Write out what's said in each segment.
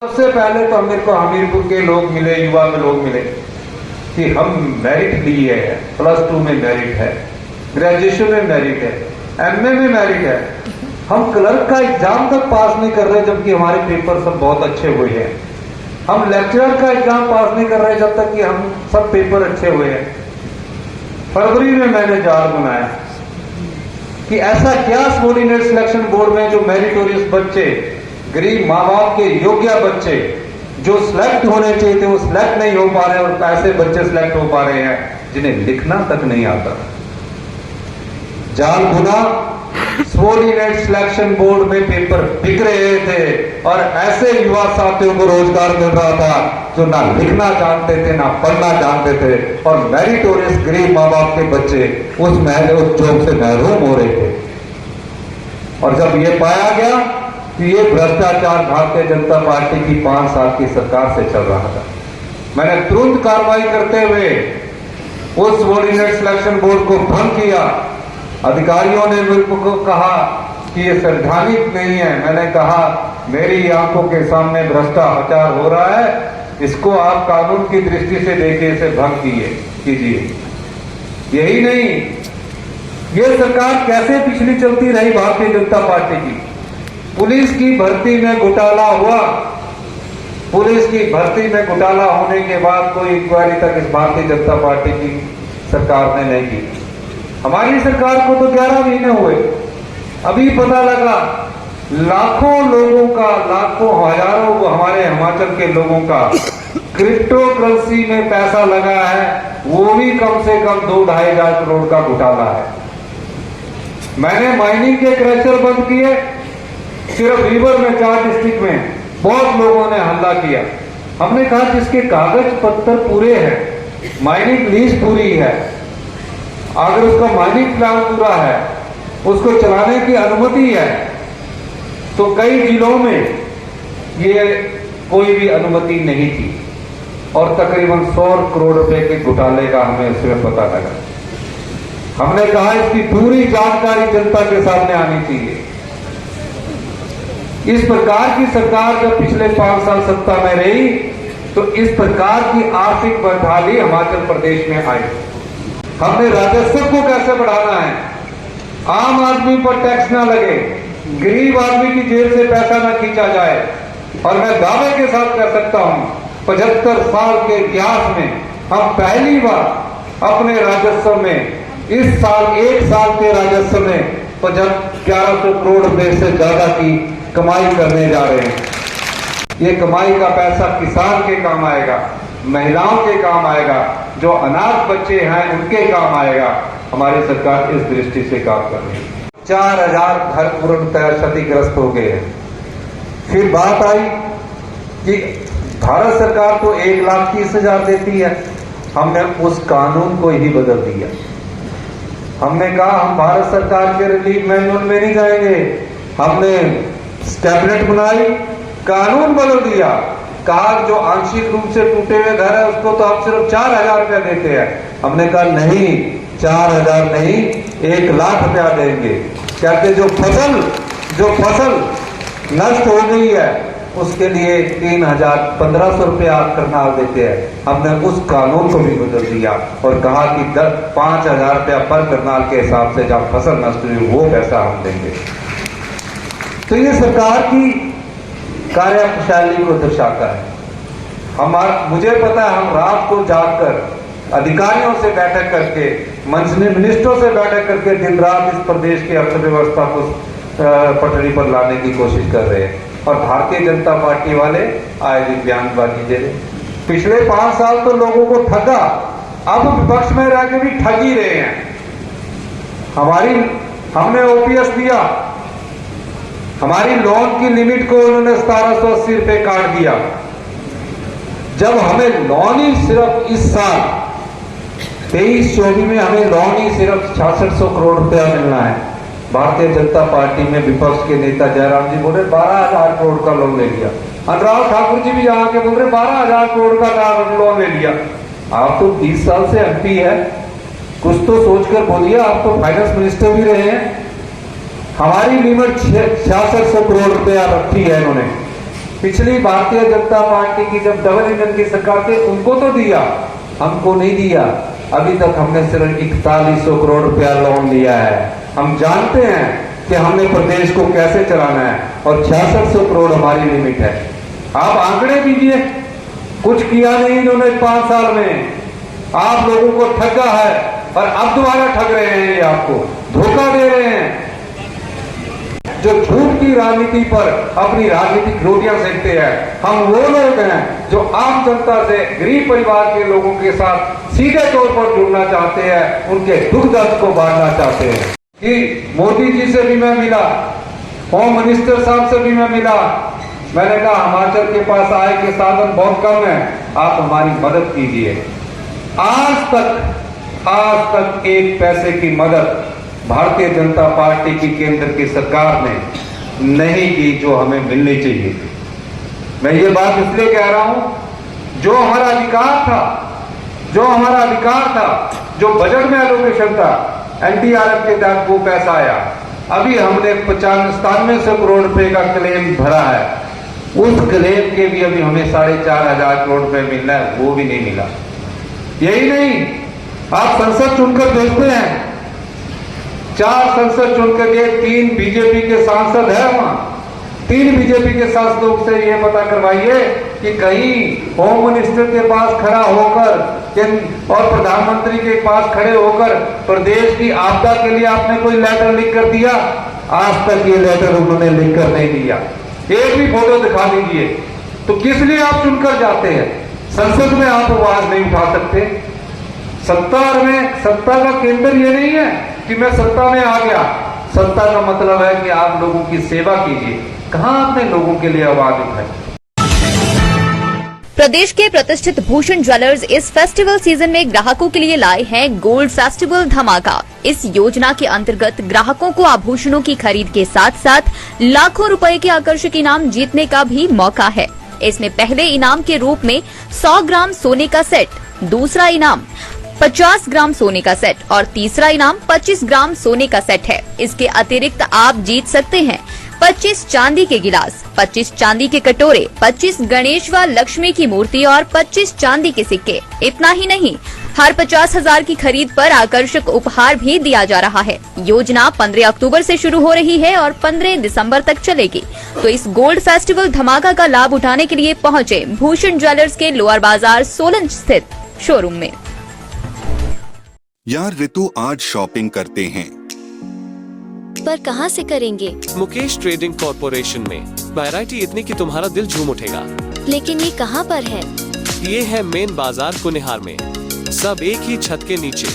सबसे पहले तो मेरे को हमीरपुर के लोग मिले, युवा में लोग मिले कि हम मेरिट लिए हैं, +2 में मेरिट है, ग्रेजुएशन में मेरिट है, एमए में मेरिट है। हम क्लर्क का एग्जाम तक पास नहीं कर रहे जबकि हमारे पेपर सब बहुत अच्छे हुए हैं। हम लेक्चरर का एग्जाम पास नहीं कर रहे जब तक कि हम सब पेपर अच्छे हुए हैं। फरवरी में मैंने जाल बनाया कि ऐसा क्या सबॉर्डिनेट सिलेक्शन बोर्ड में जो मेरिटोरियस बच्चे, गरीब माँ बाप के योग्य बच्चे जो सिलेक्ट होने चाहिए थे वो सिलेक्ट नहीं हो पा रहे और ऐसे बच्चे सिलेक्ट हो पा रहे हैं जिन्हें लिखना तक नहीं आता। जाल बुना, सबॉर्डिनेट सिलेक्शन बोर्ड में पेपर बिक रहे थे और ऐसे युवा साथियों को रोजगार मिल रहा था जो ना लिखना जानते थे ना पढ़ना जानते थे और मेरिटोरियस गरीब माँ बाप के बच्चे उस जॉब से महरूम हो रहे थे। और जब ये पाया गया कि ये भ्रष्टाचार भारतीय जनता पार्टी की 5 साल की सरकार से चल रहा था, मैंने तुरंत कार्रवाई करते हुए उस सबॉर्डिनेट सिलेक्शन बोर्ड को भंग किया। अधिकारियों ने मेरे को कहा कि ये संवैधानिक नहीं है। मैंने कहा मेरी आंखों के सामने भ्रष्टाचार हो रहा है, इसको आप कानून की दृष्टि से देखिए, इसे भंग कीजिए। यही नहीं, ये सरकार कैसे पिछली चलती रही भारतीय जनता पार्टी की। पुलिस की भर्ती में घोटाला हुआ, पुलिस की भर्ती में घोटाला होने के बाद कोई इंक्वायरी तक इस भारतीय जनता पार्टी की सरकार ने नहीं की। हमारी सरकार को तो 11 महीने हुए, अभी पता लगा लाखों लोगों का, लाखों हजारों हमारे हिमाचल के लोगों का क्रिप्टो करेंसी में पैसा लगा है, वो भी कम से कम 2-2.5 हजार करोड़ का घोटाला है। मैंने माइनिंग के क्रैशर बंद किए, सिर्फ रिवर में 4 डिस्ट्रिक्ट में बहुत लोगों ने हल्ला किया। हमने कहा जिसके कागज पत्तर पूरे हैं, माइनिंग लीज पूरी है, अगर उसका माइनिंग प्लान पूरा है, उसको चलाने की अनुमति है, तो कई जिलों में ये कोई भी अनुमति नहीं थी और तकरीबन 100 करोड़ रुपए के घोटाले का हमें इसमें पता लगा। हमने कहा इसकी पूरी जानकारी जनता के सामने आनी चाहिए। इस प्रकार की सरकार जब पिछले 5 साल सत्ता में रही तो इस प्रकार की आर्थिक बदहाली हिमाचल प्रदेश में आई। हमने राजस्व को कैसे बढ़ाना है, आम आदमी पर टैक्स ना लगे, गरीब आदमी की जेब से पैसा ना खींचा जाए। और मैं दावे के साथ कह सकता हूं 75 साल के इतिहास में हम पहली बार अपने राजस्व में इस साल 1 साल के राजस्व में 1100 करोड़ रुपए से ज्यादा की कमाई करने जा रहे हैं। ये कमाई का पैसा किसान के काम आएगा, महिलाओं के काम आएगा, जो अनाथ बच्चे हैं उनके काम आएगा। हमारी सरकार इस दृष्टि से काम कर रही है। 4000 घर पूर्णतः क्षतिग्रस्त हो गए हैं। फिर बात आई कि भारत सरकार तो 1,30,000 देती है, हमने उस कानून को ही बदल दिया। हमने कहा हम भारत सरकार के रिलीफ मैनुअल में नहीं जाएंगे, हमने कैबिनेट बनाई, कानून बदल दिया। कहा जो आंशिक रूप से टूटे हुए घर है उसको तो आप सिर्फ 4,000 रुपया देते हैं। हमने कहा नहीं, 4,000 नहीं, 1,00,000 रुपया देंगे। कहते जो फसल नष्ट हो गई है उसके लिए 3,100-1,500 रुपया करनाल देते हैं। हमने उस कानून को भी बदल दिया और कहा कि 5,000 रुपया पर करनाल के हिसाब से जब फसल नष्ट हुई वो पैसा हम देंगे। तो ये सरकार की कार्यप्रणाली को दर्शाता है। मुझे पता है हम रात को जागकर अधिकारियों से बैठक करके, मिनिस्टरों से बैठक करके दिन रात इस प्रदेश की अर्थव्यवस्था को पटरी पर लाने की कोशिश कर रहे हैं और भारतीय जनता पार्टी वाले आए दिन बयानबाजी दे रहे। पिछले 5 साल तो लोगों को ठगा, अब विपक्ष में रह के भी ठग ही रहे हैं। हमने ओपीएस दिया, हमारी लोन की लिमिट को उन्होंने 1780 रुपए काट दिया। जब हमें लोन ही सिर्फ इस साल 23-24 में हमें लोन ही सिर्फ 6600 करोड़ रुपया मिलना है। भारतीय जनता पार्टी में विपक्ष के नेता जयराम जी बोल रहे 12,000 करोड़ का लोन ले लिया। अनुराग ठाकुर जी भी यहाँ के बोल रहे 12,000 करोड़ का लोन ले लिया। आप तो 20 साल से एमपी है, कुछ तो सोचकर बोलिए, आप तो फाइनेंस मिनिस्टर भी रहे हैं। हमारी लिमिट 6600 करोड़ रुपया रखी है इन्होंने पिछली भारतीय जनता पार्टी की जब डबल इंजन की सरकार थी उनको तो दिया, हमको नहीं दिया। अभी तक हमने सिर्फ 4100 करोड़ रुपया लोन लिया है। हम जानते हैं कि हमने प्रदेश को कैसे चलाना है और 6600 करोड़ हमारी लिमिट है। आप आंकड़े दीजिए, कुछ किया नहीं इन्होंने 5 साल में। आप लोगों को ठगा है और अब दोबारा ठग रहे हैं, ये आपको धोखा दे रहे हैं। जो झूठ की राजनीति पर अपनी राजनीतिक रोटियां सेकते हैं, हम वो लोग हैं जो आम जनता से, गरीब परिवार के लोगों के साथ सीधे तौर पर जुड़ना चाहते हैं, उनके दुख दर्द को बांटना चाहते हैं। कि मोदी जी से भी मैं मिला, होम मिनिस्टर साहब से भी मैं मिला, मैंने कहा हिमाचल के पास आय के साधन बहुत कम है, आप हमारी मदद कीजिए। आज तक एक पैसे की मदद भारतीय जनता पार्टी की केंद्र की सरकार ने नहीं की जो हमें मिलनी चाहिए थी। मैं ये बात इसलिए कह रहा हूं, जो हमारा अधिकार था, जो बजट में एलोकेशन था, एनडीआरएफ के तहत वो पैसा आया। अभी हमने 95 करोड़ रुपए का क्लेम भरा है, उस क्लेम के भी अभी हमें 4500 करोड़ रुपए मिलना है, वो भी नहीं मिला। यही नहीं, आप संसद चुनकर भेजते हैं, 4 संसद चुनकर के 3 बीजेपी के सांसद है वहां। 3 बीजेपी के सांसदों से ये पता करवाइए कि कहीं होम मिनिस्टर के पास खड़ा होकर और प्रधानमंत्री के पास खड़े होकर प्रदेश की आपदा के लिए आपने कोई लेटर लिख कर दिया? आज तक ये लेटर उन्होंने लिख कर नहीं दिया। एक भी फोटो दिखा दीजिए। तो किस लिए आप चुनकर जाते हैं? संसद में आप आवाज नहीं उठा सकते। सत्ता का केंद्र ये नहीं है कि मैं सत्ता में आ गया। सत्ता का मतलब है कि आप लोगों की सेवा कीजिए। कहां आपने लोगों के लिए आवाज उठाई? प्रदेश के प्रतिष्ठित भूषण ज्वेलर्स इस फेस्टिवल सीजन में ग्राहकों के लिए लाए हैं गोल्ड फेस्टिवल धमाका। इस योजना के अंतर्गत ग्राहकों को आभूषणों की खरीद के साथ साथ लाखों रुपए के आकर्षक इनाम जीतने का भी मौका है। इसमें पहले इनाम के रूप में 100 ग्राम सोने का सेट, दूसरा इनाम 50 ग्राम सोने का सेट और तीसरा इनाम 25 ग्राम सोने का सेट है। इसके अतिरिक्त आप जीत सकते हैं 25 चांदी के गिलास, 25 चांदी के कटोरे, 25 गणेश व लक्ष्मी की मूर्ति और 25 चांदी के सिक्के। इतना ही नहीं, हर 50,000 की खरीद पर आकर्षक उपहार भी दिया जा रहा है। योजना 15 अक्टूबर से शुरू हो रही है और 15 दिसंबर तक चलेगी। तो इस गोल्ड फेस्टिवल धमाका का लाभ उठाने के लिए पहुंचे भूषण ज्वेलर्स के लोअर बाजार सोलन स्थित शोरूम में। यार ऋतु, आज शॉपिंग करते हैं, पर कहां से करेंगे? मुकेश ट्रेडिंग कॉर्पोरेशन में वैरायटी इतनी कि तुम्हारा दिल झूम उठेगा। लेकिन ये कहां पर है? ये है मेन बाजार कुनिहार में, सब एक ही छत के नीचे।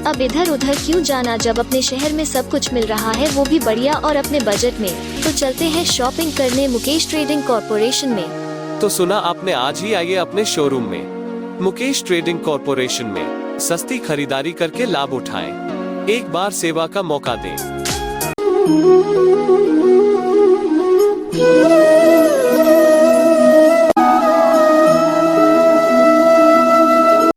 अब इधर उधर क्यों जाना जब अपने शहर में सब कुछ मिल रहा है, वो भी बढ़िया और अपने बजट में। तो चलते हैं शॉपिंग करने मुकेश ट्रेडिंग कॉर्पोरेशन में। तो सुना आपने, आज ही आइए अपने शोरूम में। मुकेश ट्रेडिंग कॉर्पोरेशन में सस्ती खरीदारी करके लाभ उठाएं। एक बार सेवा का मौका दें।